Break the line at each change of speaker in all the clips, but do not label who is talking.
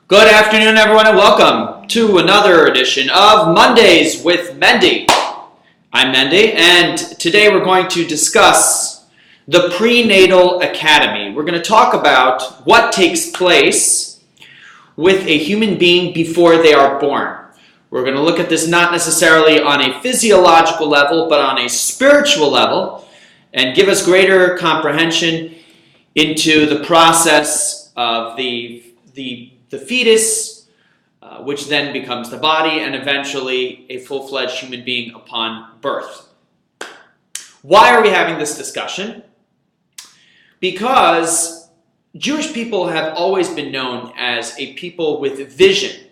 Good afternoon, everyone, and welcome to another edition of Mondays with Mendy. I'm Mendy, and today we're going to discuss the Prenatal Academy. We're going to talk about what takes place with a human being before they are born. We're going to look at this not necessarily on a physiological level, but on a spiritual level, and give us greater comprehension into the process of the fetus, which then becomes the body, and eventually a full-fledged human being upon birth. Why are we having this discussion? Because Jewish people have always been known as a people with vision,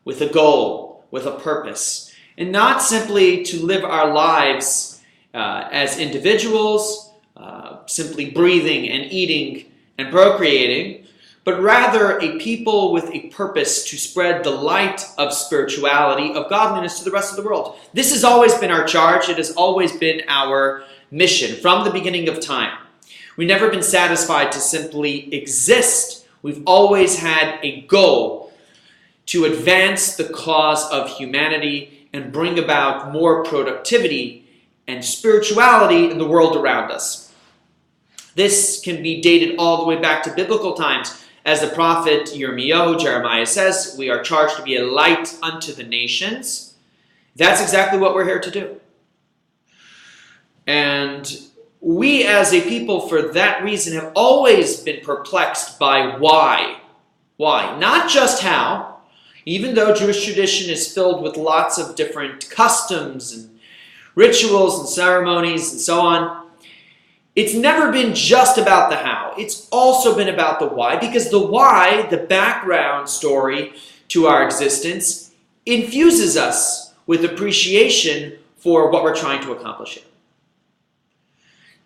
with a goal, with a purpose, and not simply to live our lives as individuals, simply breathing and eating and procreating, but rather a people with a purpose to spread the light of spirituality, of godliness to the rest of the world. This has always been our charge. It has always been our mission from the beginning of time. We've never been satisfied to simply exist. We've always had a goal to advance the cause of humanity and bring about more productivity and spirituality in the world around us. This can be dated all the way back to biblical times. As the prophet Jeremiah says, we are charged to be a light unto the nations. That's exactly what we're here to do. And we as a people, for that reason, have always been perplexed by why. Why? Not just how, even though Jewish tradition is filled with lots of different customs and rituals and ceremonies and so on. It's never been just about the how. It's also been about the why, because the why, the background story to our existence, infuses us with appreciation for what we're trying to accomplish here.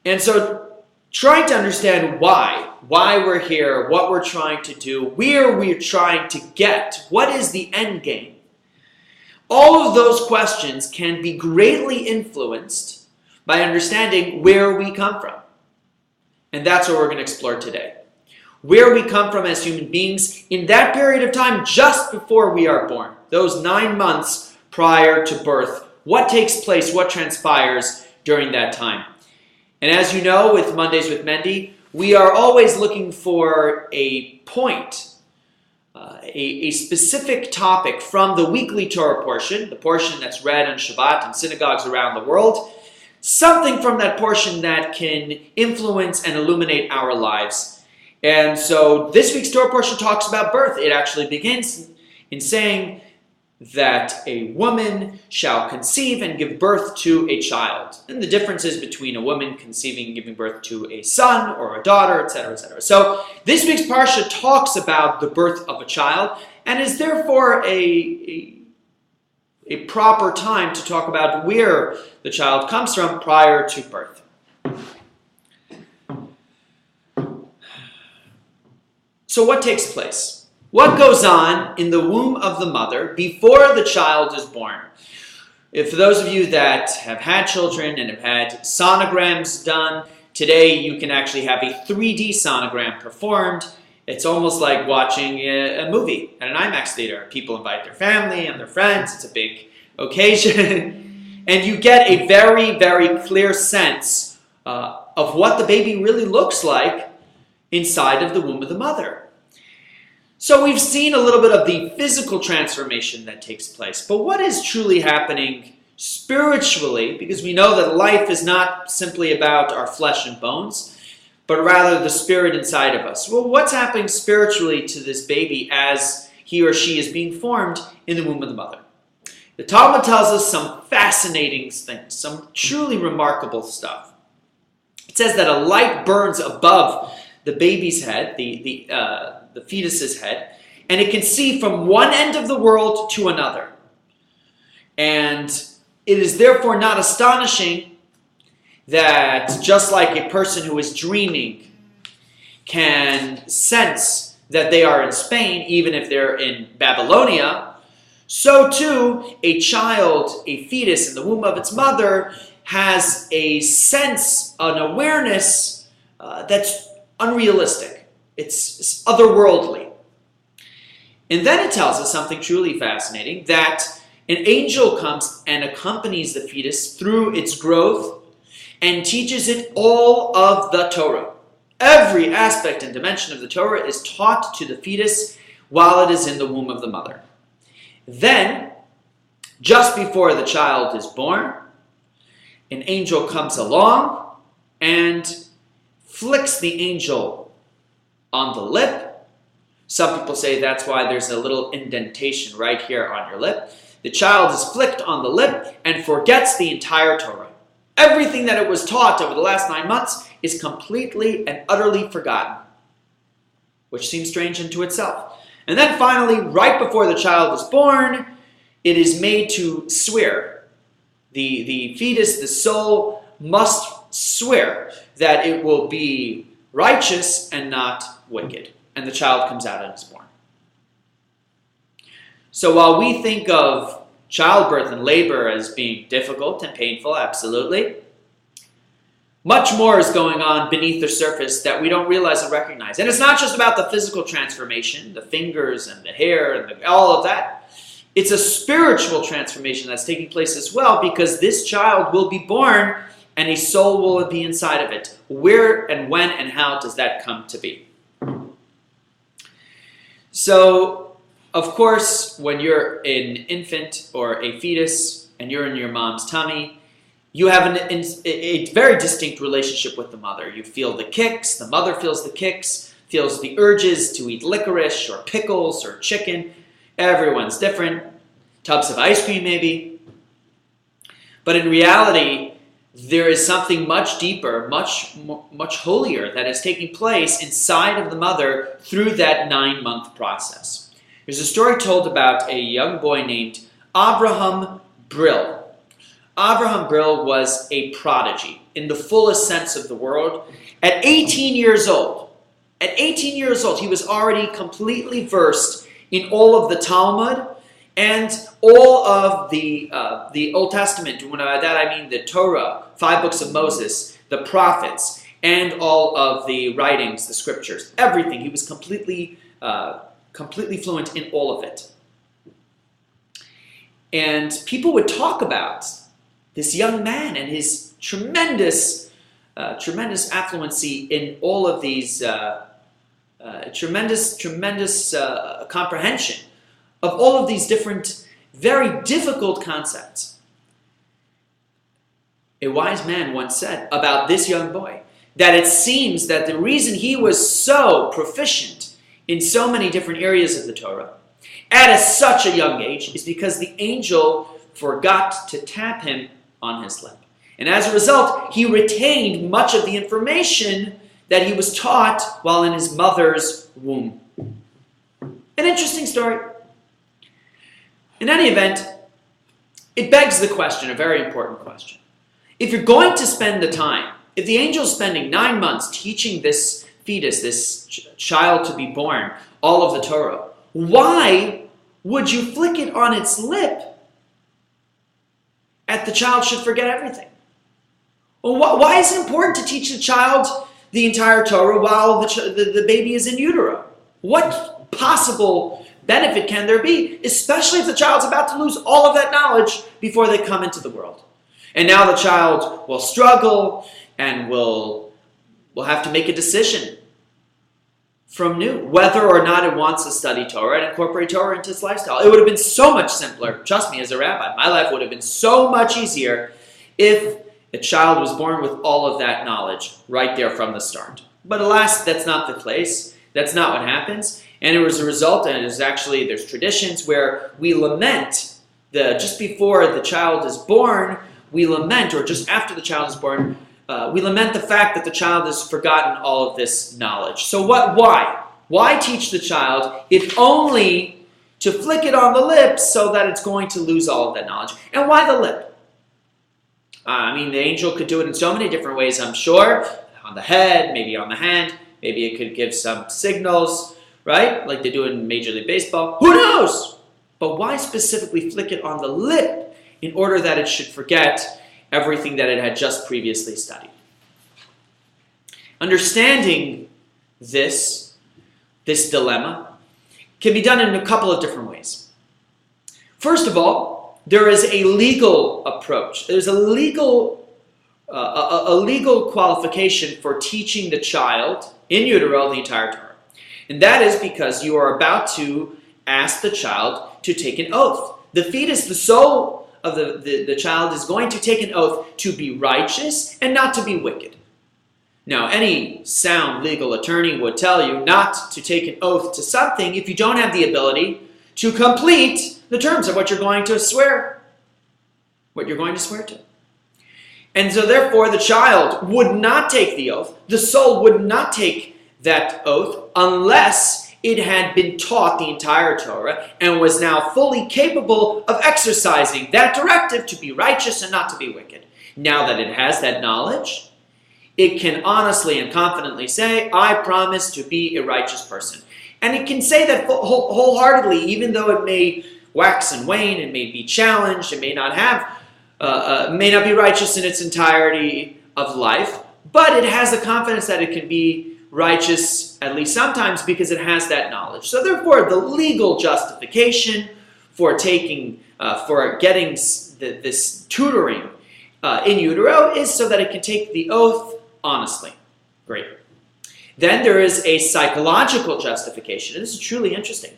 And so trying to understand why we're here, what we're trying to do, where we're trying to get, what is the end game, all of those questions can be greatly influenced by understanding where we come from. And that's what we're going to explore today. Where we come from as human beings in that period of time just before we are born. Those 9 months prior to birth. What takes place, what transpires during that time. And as you know, with Mondays with Mendy, we are always looking for a point, a specific topic from the weekly Torah portion, the portion that's read on Shabbat in synagogues around the world. Something from that portion that can influence and illuminate our lives. And so this week's Torah portion talks about birth. It actually begins in saying that a woman shall conceive and give birth to a child. And the differences between a woman conceiving and giving birth to a son or a daughter, etc., etc. So this week's parsha talks about the birth of a child and is therefore a proper time to talk about where the child comes from prior to birth. So what takes place? What goes on in the womb of the mother before the child is born? If for those of you that have had children and have had sonograms done, today you can actually have a 3D sonogram performed. It's almost like watching a movie at an IMAX theater. People invite their family and their friends. It's a big occasion. And you get a very, very clear sense of what the baby really looks like inside of the womb of the mother. So we've seen a little bit of the physical transformation that takes place. But what is truly happening spiritually? Because we know that life is not simply about our flesh and bones, but rather the spirit inside of us. Well, what's happening spiritually to this baby as he or she is being formed in the womb of the mother? The Talmud tells us some fascinating things, some truly remarkable stuff. It says that a light burns above the baby's head, the fetus's head, and it can see from one end of the world to another. And it is therefore not astonishing that just like a person who is dreaming can sense that they are in Spain, even if they're in Babylonia, so too a child, a fetus in the womb of its mother, has a sense, an awareness that's unrealistic. It's otherworldly. And then it tells us something truly fascinating, that an angel comes and accompanies the fetus through its growth and teaches it all of the Torah. Every aspect and dimension of the Torah is taught to the fetus while it is in the womb of the mother. Then, just before the child is born, an angel comes along and flicks the angel on the lip. Some people say that's why there's a little indentation right here on your lip. The child is flicked on the lip and forgets the entire Torah. Everything that it was taught over the last 9 months is completely and utterly forgotten, which seems strange unto itself. And then finally, right before the child is born, it is made to swear. The fetus, the soul, must swear that it will be righteous and not wicked. And the child comes out and is born. So while we think of childbirth and labor as being difficult and painful, absolutely, much more is going on beneath the surface that we don't realize and recognize. And it's not just about the physical transformation, the fingers and the hair and all of that. It's a spiritual transformation that's taking place as well, because this child will be born and a soul will be inside of it. Where and when and how does that come to be? So, of course, when you're an infant or a fetus and you're in your mom's tummy, you have a very distinct relationship with the mother. You feel the kicks, the mother feels the kicks, feels the urges to eat licorice or pickles or chicken. Everyone's different. Tubs of ice cream maybe. But in reality, there is something much deeper, much holier that is taking place inside of the mother through that 9-month process. There's a story told about a young boy named Abraham Brill. Abraham Brill was a prodigy in the fullest sense of the word. At 18 years old, he was already completely versed in all of the Talmud and all of the Old Testament. When by that I mean the Torah, 5 books of Moses, the prophets, and all of the writings, the scriptures, everything. He was completely fluent in all of it. And people would talk about this young man and his tremendous affluency in all of these tremendous comprehension of all of these different, very difficult concepts. A wise man once said about this young boy that it seems that the reason he was so proficient in so many different areas of the Torah at such a young age is because the angel forgot to tap him on his lip. And as a result, he retained much of the information that he was taught while in his mother's womb. An interesting story. In any event, it begs the question, a very important question. If you're going to spend the time, if the angel's spending 9 months teaching this fetus, this child to be born, all of the Torah, why would you flick it on its lip at the child should forget everything? Well, why is it important to teach the child the entire Torah while the baby is in utero? What possible benefit can there be, especially if the child's about to lose all of that knowledge before they come into the world? And now the child will struggle and will have to make a decision from new, whether or not it wants to study Torah and incorporate Torah into its lifestyle. It would have been so much simpler, trust me, as a rabbi. My life would have been so much easier if a child was born with all of that knowledge right there from the start. But alas, that's not the case. That's not what happens. And it was a result, and there's traditions where we lament just before the child is born, we lament, or just after the child is born, we lament the fact that the child has forgotten all of this knowledge. So why? Why teach the child if only to flick it on the lips so that it's going to lose all of that knowledge? And why the lip? The angel could do it in so many different ways, I'm sure. On the head, maybe on the hand, maybe it could give some signals, right? Like they do in Major League Baseball. Who knows? But why specifically flick it on the lip in order that it should forget everything that it had just previously studied? Understanding this dilemma can be done in a couple of different ways. First of all, there is a legal approach. There's a legal qualification for teaching the child in utero the entire Torah. And that is because you are about to ask the child to take an oath. The fetus, the soul of the child, is going to take an oath to be righteous and not to be wicked. Now, any sound legal attorney would tell you not to take an oath to something if you don't have the ability to complete the terms of what you're going to swear to. And so therefore the child would not take the oath, the soul would not take that oath unless it had been taught the entire Torah and was now fully capable of exercising that directive to be righteous and not to be wicked. Now that it has that knowledge, it can honestly and confidently say, I promise to be a righteous person. And it can say that wholeheartedly, even though it may wax and wane, it may be challenged, it may not be righteous in its entirety of life, but it has the confidence that it can be righteous at least sometimes because it has that knowledge. So therefore, the legal justification for getting this tutoring in utero is so that it can take the oath honestly. Great. Then there is a psychological justification. This is truly interesting.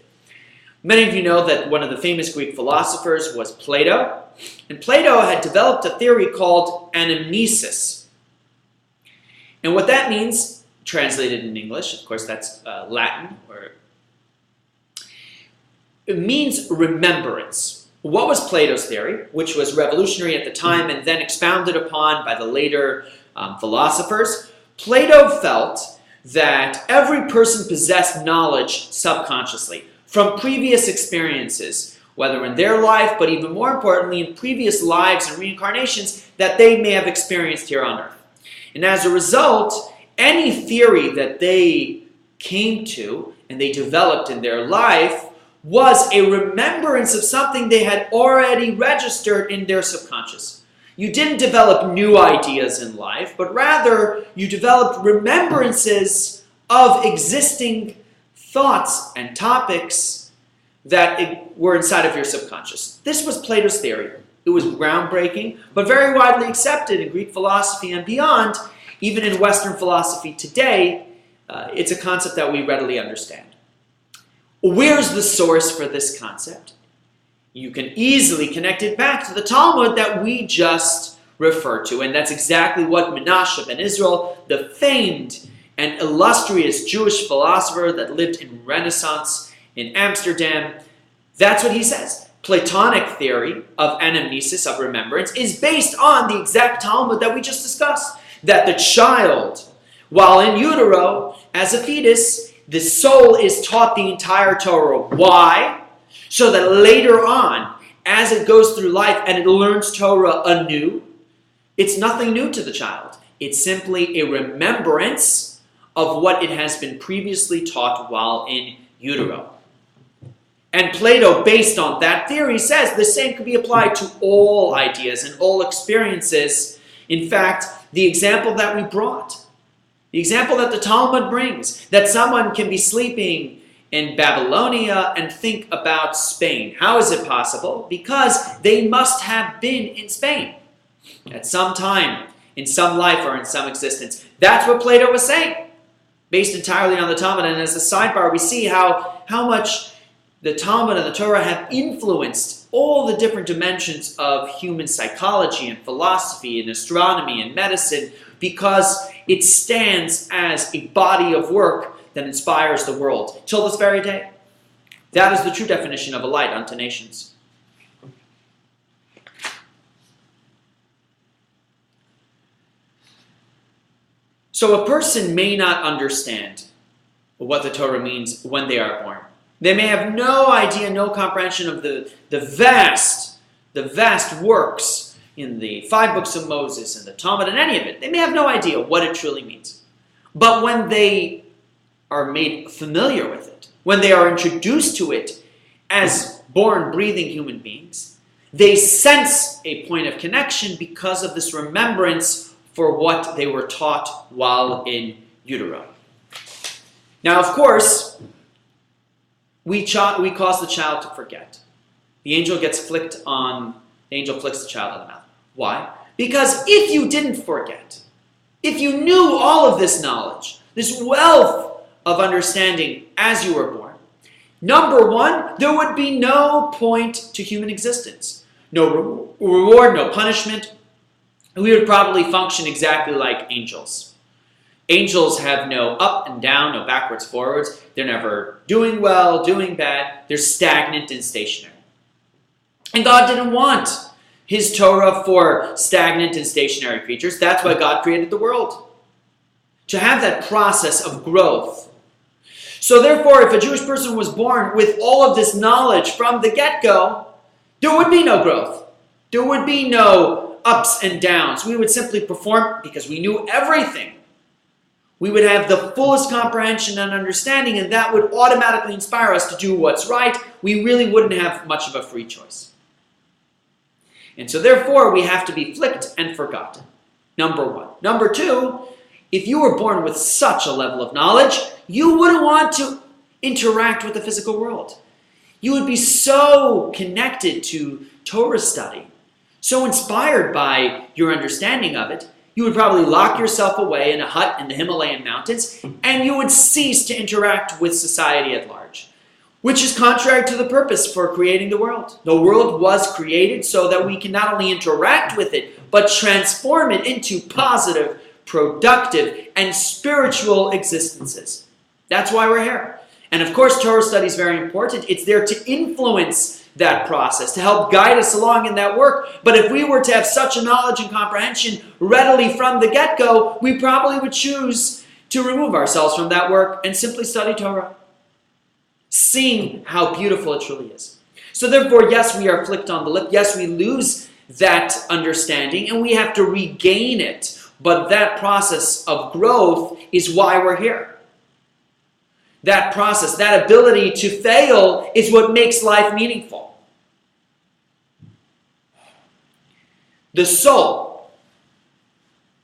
Many of you know that one of the famous Greek philosophers was Plato. And Plato had developed a theory called anamnesis. And what that means, translated in English, of course that's Latin, it means remembrance. What was Plato's theory, which was revolutionary at the time and then expounded upon by the later philosophers? Plato felt that every person possessed knowledge subconsciously from previous experiences, whether in their life, but even more importantly, in previous lives and reincarnations that they may have experienced here on earth. And as a result, any theory that they came to and they developed in their life was a remembrance of something they had already registered in their subconscious. You didn't develop new ideas in life, but rather you developed remembrances of existing thoughts and topics that were inside of your subconscious. This was Plato's theory. It was groundbreaking, but very widely accepted in Greek philosophy and beyond. Even in Western philosophy today, it's a concept that we readily understand. Where's the source for this concept? You can easily connect it back to the Talmud that we just referred to, and that's exactly what Menashe ben Israel, the famed and illustrious Jewish philosopher that lived in Renaissance in Amsterdam, that's what he says. Platonic theory of anamnesis, of remembrance, is based on the exact Talmud that we just discussed. That the child, while in utero, as a fetus, the soul is taught the entire Torah. Why? So that later on, as it goes through life and it learns Torah anew, it's nothing new to the child. It's simply a remembrance of what it has been previously taught while in utero. And Plato, based on that theory, says the same can be applied to all ideas and all experiences. In fact, the example that we brought, the example that the Talmud brings, that someone can be sleeping in Babylonia and think about Spain. How is it possible? Because they must have been in Spain at some time, in some life or in some existence. That's what Plato was saying, based entirely on the Talmud. And as a sidebar, we see how much the Talmud and the Torah have influenced all the different dimensions of human psychology and philosophy and astronomy and medicine, because it stands as a body of work that inspires the world till this very day. That is the true definition of a light unto nations. So a person may not understand what the Torah means when they are born. They may have no idea, no comprehension of the vast works in the 5 books of Moses and the Talmud and any of it. They may have no idea what it truly means. But when they are made familiar with it, when they are introduced to it as born, breathing human beings, they sense a point of connection because of this remembrance for what they were taught while in utero. Now, of course, we cause the child to forget. The angel flicks the child on the mouth. Why? Because if you didn't forget, if you knew all of this knowledge, this wealth of understanding as you were born, number one, there would be no point to human existence. No reward, no punishment. We would probably function exactly like angels. Angels have no up and down, no backwards, forwards. They're never doing well, doing bad. They're stagnant and stationary. And God didn't want his Torah for stagnant and stationary creatures. That's why God created the world, to have that process of growth. So therefore, if a Jewish person was born with all of this knowledge from the get-go, there would be no growth. There would be no ups and downs. We would simply perform because we knew everything. We would have the fullest comprehension and understanding, and that would automatically inspire us to do what's right. We really wouldn't have much of a free choice. And so therefore, we have to be flicked and forgotten. Number one. Number two, if you were born with such a level of knowledge, you wouldn't want to interact with the physical world. You would be so connected to Torah study, so inspired by your understanding of it, you would probably lock yourself away in a hut in the Himalayan mountains, and you would cease to interact with society at large, which is contrary to the purpose for creating the world. The world was created so that we can not only interact with it, but transform it into positive, productive, and spiritual existences. That's why we're here. And of course, Torah study is very important. It's there to influence that process, to help guide us along in that work. But if we were to have such a knowledge and comprehension readily from the get-go, we probably would choose to remove ourselves from that work and simply study Torah, seeing how beautiful it truly is. So therefore, yes, we are flicked on the lip. Yes, we lose that understanding, and we have to regain it. But that process of growth is why we're here. That process, that ability to fail is what makes life meaningful. The soul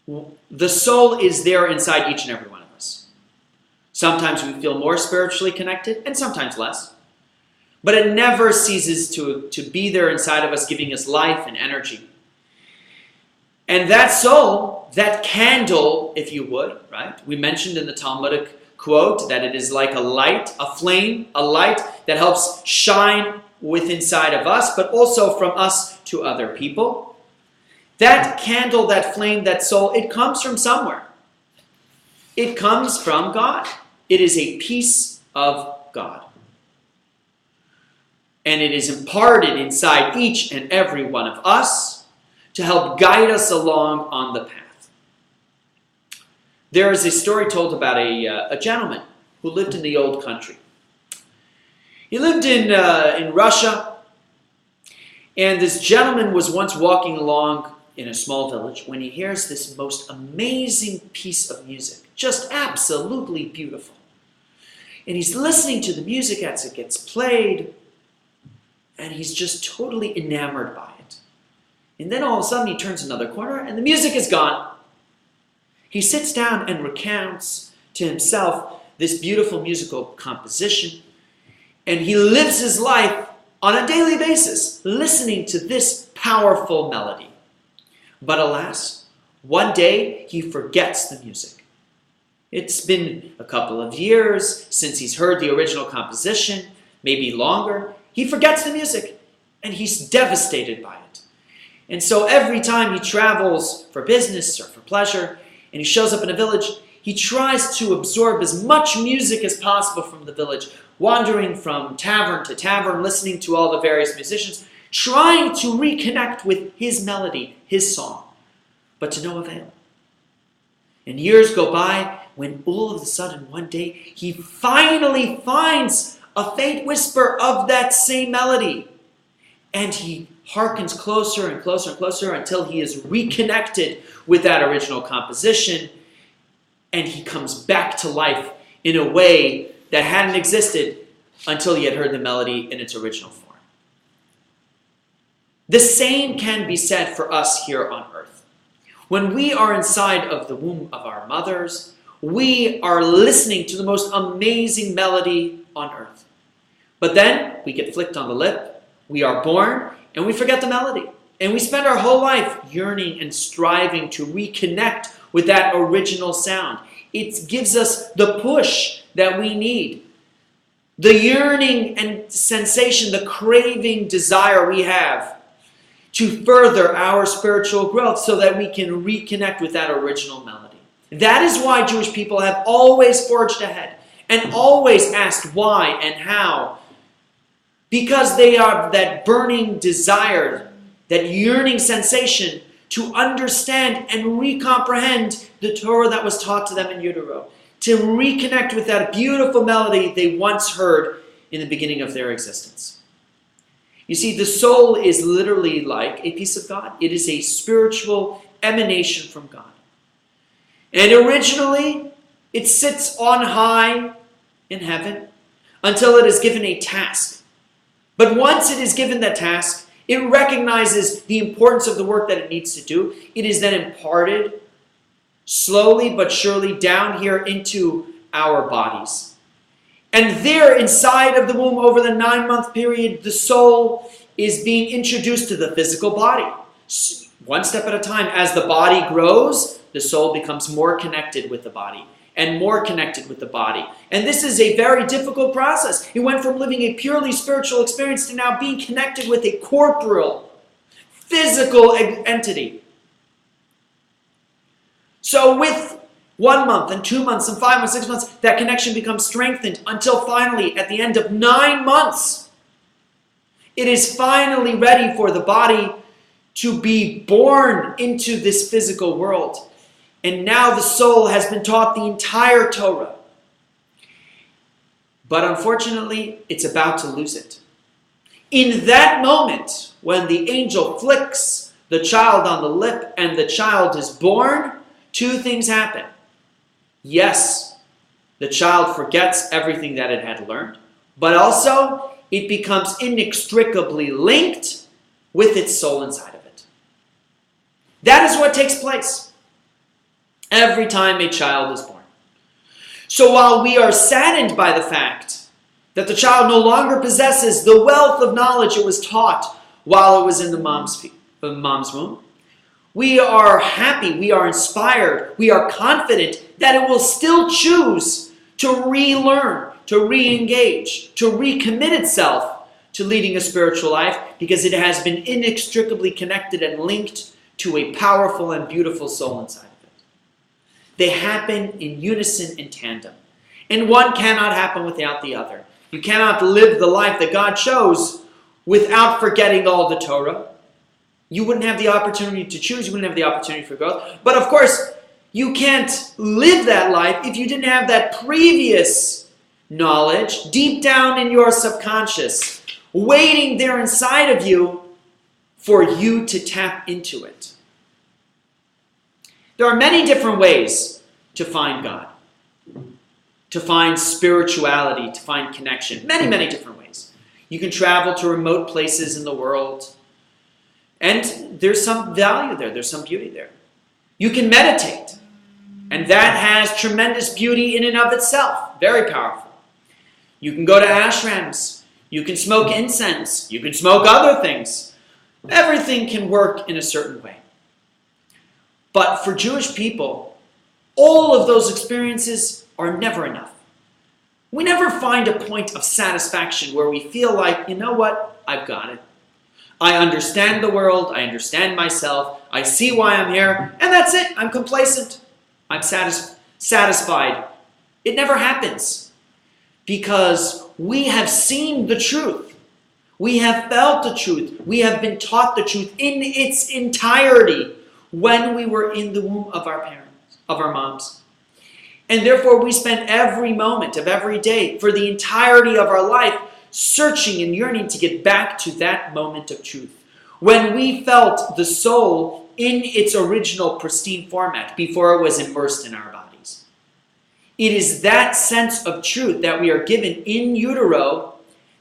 is there inside each and every one of us. Sometimes we feel more spiritually connected and sometimes less. But it never ceases to be there inside of us, giving us life and energy. And that soul, that candle, if you would, right? We mentioned in the Talmudic quote that it is like a light, a flame, a light that helps shine within inside of us, but also from us to other people. That candle, that flame, that soul, it comes from somewhere. It comes from God. It is a piece of God. And it is imparted inside each and every one of us to help guide us along on the path. There is a story told about a gentleman who lived in the old country. He lived in Russia, and this gentleman was once walking along in a small village when he hears this most amazing piece of music, just absolutely beautiful. And he's listening to the music as it gets played, and he's just totally enamored by it. And then all of a sudden he turns another corner, and the music is gone. He sits down and recounts to himself this beautiful musical composition, and he lives his life on a daily basis listening to this powerful melody. But alas, one day he forgets the music. It's been a couple of years since he's heard the original composition, maybe longer. He forgets the music, and he's devastated by it. And so every time he travels for business or for pleasure, and he shows up in a village, he tries to absorb as much music as possible from the village, wandering from tavern to tavern, listening to all the various musicians, trying to reconnect with his melody, his song, but to no avail. And years go by when all of a sudden one day he finally finds a faint whisper of that same melody. And he hearkens closer and closer and closer until he is reconnected with that original composition, and he comes back to life in a way that hadn't existed until he had heard the melody in its original form. The same can be said for us here on earth. When we are inside of the womb of our mothers, we are listening to the most amazing melody on earth. But then we get flicked on the lip, we are born, and we forget the melody. And we spend our whole life yearning and striving to reconnect with that original sound. It gives us the push that we need. The yearning and sensation, the craving desire we have to further our spiritual growth so that we can reconnect with that original melody. That is why Jewish people have always forged ahead and always asked why and how. Because they are that burning desire, that yearning sensation to understand and recomprehend the Torah that was taught to them in utero, to reconnect with that beautiful melody they once heard in the beginning of their existence. You see, the soul is literally like a piece of God. It is a spiritual emanation from God. And originally, it sits on high in heaven until it is given a task. But once it is given that task, it recognizes the importance of the work that it needs to do. It is then imparted slowly but surely down here into our bodies. And there inside of the womb over the 9-month period, the soul is being introduced to the physical body. One step at a time. As the body grows, the soul becomes more connected with the body and more connected with the body. And this is a very difficult process. It went from living a purely spiritual experience to now being connected with a corporeal, physical entity. So with 1 month and 2 months and 5 months, 6 months, that connection becomes strengthened until finally, at the end of 9 months, it is finally ready for the body to be born into this physical world. And now the soul has been taught the entire Torah. But unfortunately, it's about to lose it. In that moment, when the angel flicks the child on the lip and the child is born, 2 things happen. Yes, the child forgets everything that it had learned, but also it becomes inextricably linked with its soul inside of it. That is what takes place every time a child is born. So while we are saddened by the fact that the child no longer possesses the wealth of knowledge it was taught while it was in the mom's womb, we are happy, we are inspired, we are confident that it will still choose to relearn, to re-engage, to recommit itself to leading a spiritual life because it has been inextricably connected and linked to a powerful and beautiful soul inside of it. They happen in unison, in tandem. And one cannot happen without the other. You cannot live the life that God chose without forgetting all the Torah. You wouldn't have the opportunity to choose. You wouldn't have the opportunity for growth. But of course, you can't live that life if you didn't have that previous knowledge deep down in your subconscious, waiting there inside of you for you to tap into it. There are many different ways to find God, to find spirituality, to find connection. Many, many different ways. You can travel to remote places in the world, and there's some value there. There's some beauty there. You can meditate, and that has tremendous beauty in and of itself. Very powerful. You can go to ashrams. You can smoke incense. You can smoke other things. Everything can work in a certain way. But for Jewish people, all of those experiences are never enough. We never find a point of satisfaction where we feel like, you know what, I've got it. I understand the world, I understand myself, I see why I'm here, and that's it. I'm complacent. I'm satisfied. It never happens because we have seen the truth. We have felt the truth. We have been taught the truth in its entirety when we were in the womb of our parents, of our moms. And therefore we spend every moment of every day for the entirety of our life searching and yearning to get back to that moment of truth. When we felt the soul in its original pristine format before it was immersed in our bodies. It is that sense of truth that we are given in utero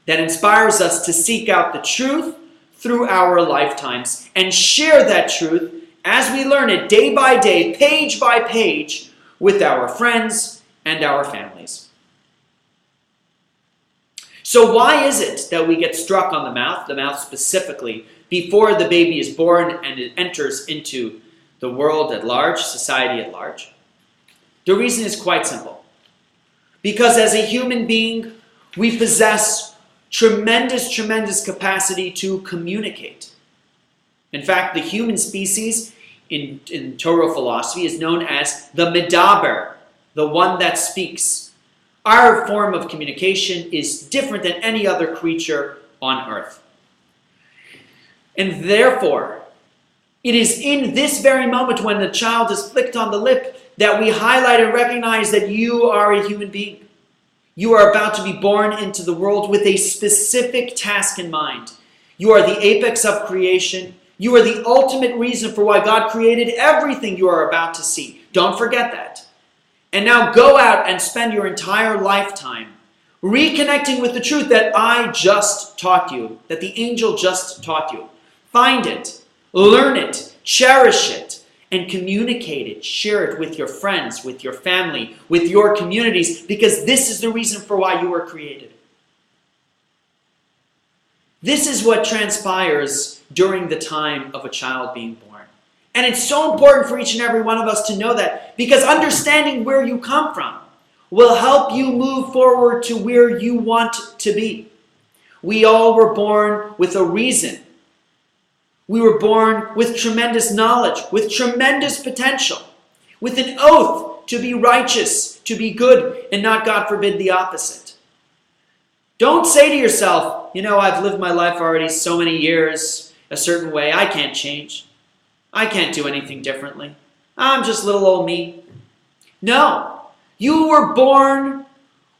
that inspires us to seek out the truth through our lifetimes and share that truth as we learn it day by day, page by page, with our friends and our families. So why is it that we get struck on the mouth specifically, before the baby is born and it enters into the world at large, society at large? The reason is quite simple. Because as a human being, we possess tremendous capacity to communicate. In fact, the human species in Torah philosophy is known as the medaber, the one that speaks. Our form of communication is different than any other creature on earth. And therefore, it is in this very moment when the child is flicked on the lip that we highlight and recognize that you are a human being. You are about to be born into the world with a specific task in mind. You are the apex of creation. You are the ultimate reason for why God created everything you are about to see. Don't forget that. And now go out and spend your entire lifetime reconnecting with the truth that I just taught you, that the angel just taught you. Find it, learn it, cherish it, and communicate it. Share it with your friends, with your family, with your communities, because this is the reason for why you were created. This is what transpires during the time of a child being born. And it's so important for each and every one of us to know that, because understanding where you come from will help you move forward to where you want to be. We all were born with a reason. We were born with tremendous knowledge, with tremendous potential, with an oath to be righteous, to be good, and not, God forbid, the opposite. Don't say to yourself, I've lived my life already so many years a certain way, I can't change. I can't do anything differently. I'm just little old me. No, you were born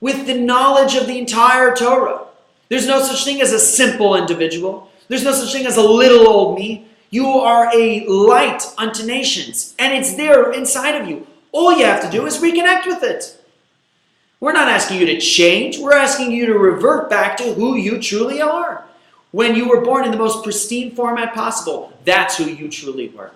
with the knowledge of the entire Torah. There's no such thing as a simple individual. There's no such thing as a little old me. You are a light unto nations, and it's there inside of you. All you have to do is reconnect with it. We're not asking you to change. We're asking you to revert back to who you truly are. When you were born in the most pristine format possible, that's who you truly were.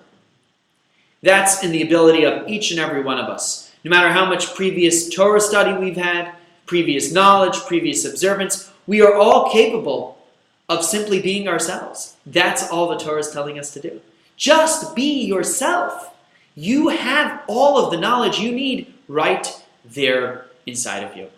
That's in the ability of each and every one of us. No matter how much previous Torah study we've had, previous knowledge, previous observance, we are all capable of simply being ourselves. That's all the Torah is telling us to do. Just be yourself. You have all of the knowledge you need right there inside of you.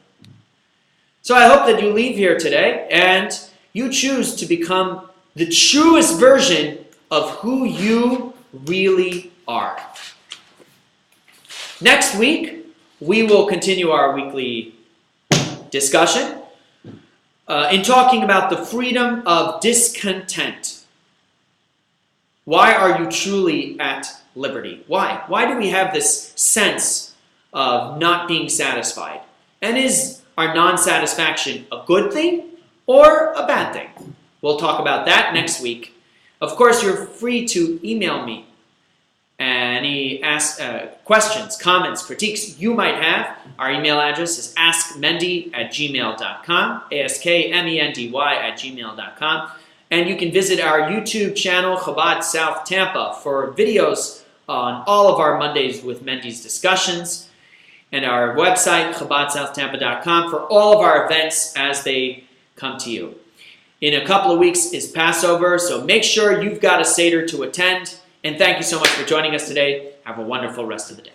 So I hope that you leave here today and you choose to become the truest version of who you really are. Next week, we will continue our weekly discussion in talking about the freedom of discontent. Why are you truly at liberty? Why? Why do we have this sense of not being satisfied? And is our non-satisfaction a good thing or a bad thing? We'll talk about that next week. Of course, you're free to email me any questions, comments, critiques you might have. Our email address is askmendy@gmail.com, askmendy@gmail.com. And you can visit our YouTube channel, Chabad South Tampa, for videos on all of our Mondays with Mendy's discussions, and our website, ChabadSouthTampa.com, for all of our events as they come to you. In a couple of weeks is Passover, so make sure you've got a Seder to attend. And thank you so much for joining us today. Have a wonderful rest of the day.